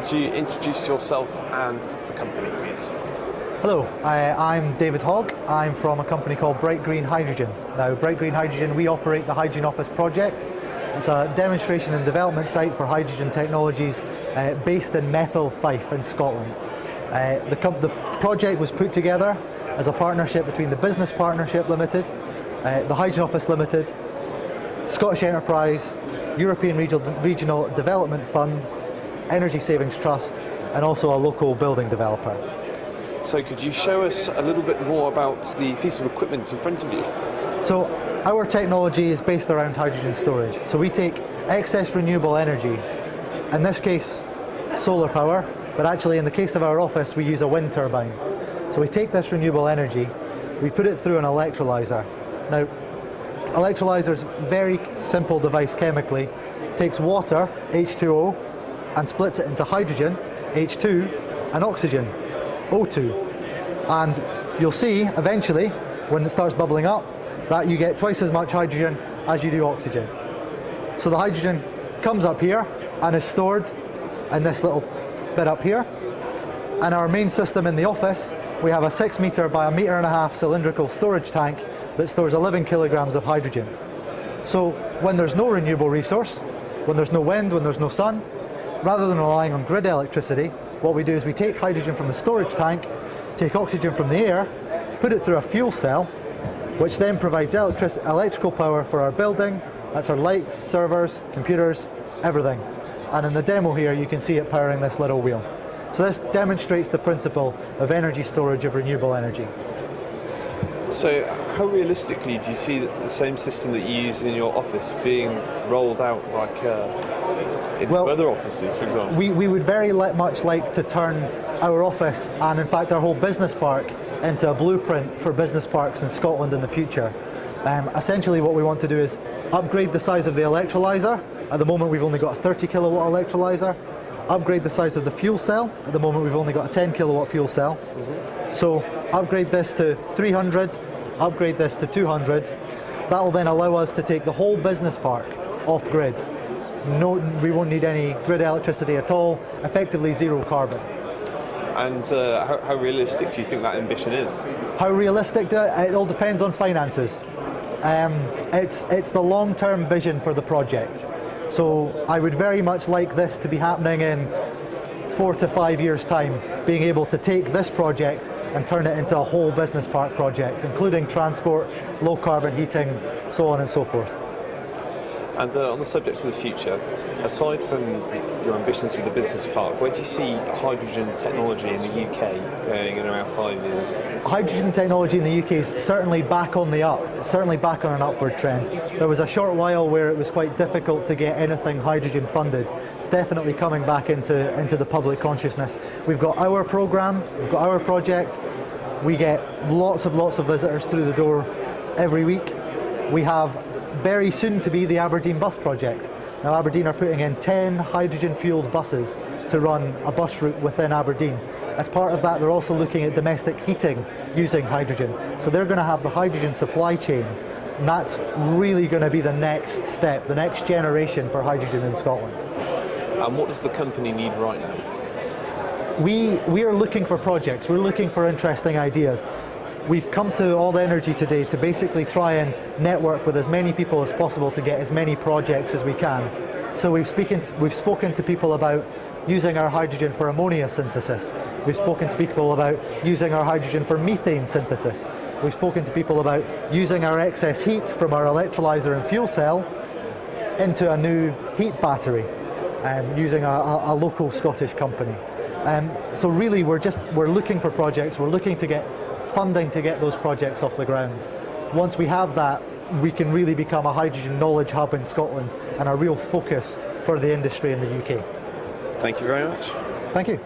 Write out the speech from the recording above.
could you introduce yourself and the company, please? Hello, I'm David Hogg. I'm from a company called Bright Green Hydrogen. Now, Bright Green Hydrogen, we operate the Hydrogen Office project. It's a demonstration and development site for hydrogen technologies based in Methil, Fife in Scotland. The project was put together as a partnership between the Business Partnership Limited, the Hydrogen Office Limited, Scottish Enterprise, European Regional Development Fund, Energy Savings Trust, and also a local building developer. So could you show us a little bit more about the piece of equipment in front of you? So our technology is based around hydrogen storage. So we take excess renewable energy, in this case solar power, but actually in the case of our office we use a wind turbine. So we take this renewable energy, we put it through an electrolyser. Now, electrolyser is a very simple device chemically. It takes water, H2O, and splits it into hydrogen, H2, and oxygen, O2. And you'll see eventually, when it starts bubbling up, that you get twice as much hydrogen as you do oxygen. So the hydrogen comes up here and is stored in this little bit up here. And our main system in the office, we have a 6 metre by 1.5 metre cylindrical storage tank that stores 11 kilograms of hydrogen. So when there's no renewable resource, when there's no wind, when there's no sun, rather than relying on grid electricity, what we do is we take hydrogen from the storage tank, take oxygen from the air, put it through a fuel cell, which then provides electrical power for our building. That's our lights, servers, computers, everything. And in the demo here, you can see it powering this little wheel. So this demonstrates the principle of energy storage of renewable energy. So how realistically do you see the same system that you use in your office being rolled out like into other offices, for example? We would very much like to turn our office and in fact our whole business park into a blueprint for business parks in Scotland in the future. Essentially what we want to do is upgrade the size of the electrolyser. At the moment we've only got a 30 kilowatt electrolyser. Upgrade the size of the fuel cell. At the moment we've only got a 10 kilowatt fuel cell. So upgrade this to 300, upgrade this to 200. That will then allow us to take the whole business park off grid. No, we won't need any grid electricity at all, effectively zero carbon. And how realistic do you think that ambition is? How realistic? It all depends on finances. It's the long-term vision for the project. So I would very much like this to be happening in 4 to 5 years' time, being able to take this project and turn it into a whole business park project, including transport, low carbon heating, so on and so forth. And on the subject of the future, aside from your ambitions with the business park, where do you see hydrogen technology in the UK going in around 5 years? Hydrogen technology in the UK is certainly back on the up. It's certainly back on an upward trend. There was a short while where it was quite difficult to get anything hydrogen funded. It's definitely coming back into the public consciousness. We've got our programme, we've got our project. We get lots of visitors through the door every week. We have very soon to be the Aberdeen bus project. Now Aberdeen are putting in 10 hydrogen fueled buses to run a bus route within Aberdeen. As part of that, they're also looking at domestic heating using hydrogen. So they're going to have the hydrogen supply chain, and that's really going to be the next step, the next generation for hydrogen in Scotland. And what does the company need right now? We are looking for projects, we're looking for interesting ideas. We've come to All Energy today to basically try and network with as many people as possible to get as many projects as we can. So we've spoken to people about using our hydrogen for ammonia synthesis. We've spoken to people about using our hydrogen for methane synthesis. We've spoken to people about using our excess heat from our electrolyser and fuel cell into a new heat battery, using a local Scottish company. So really we're looking for projects, we're looking to get funding to get those projects off the ground. Once we have that, we can really become a hydrogen knowledge hub in Scotland and a real focus for the industry in the UK. Thank you very much. Thank you.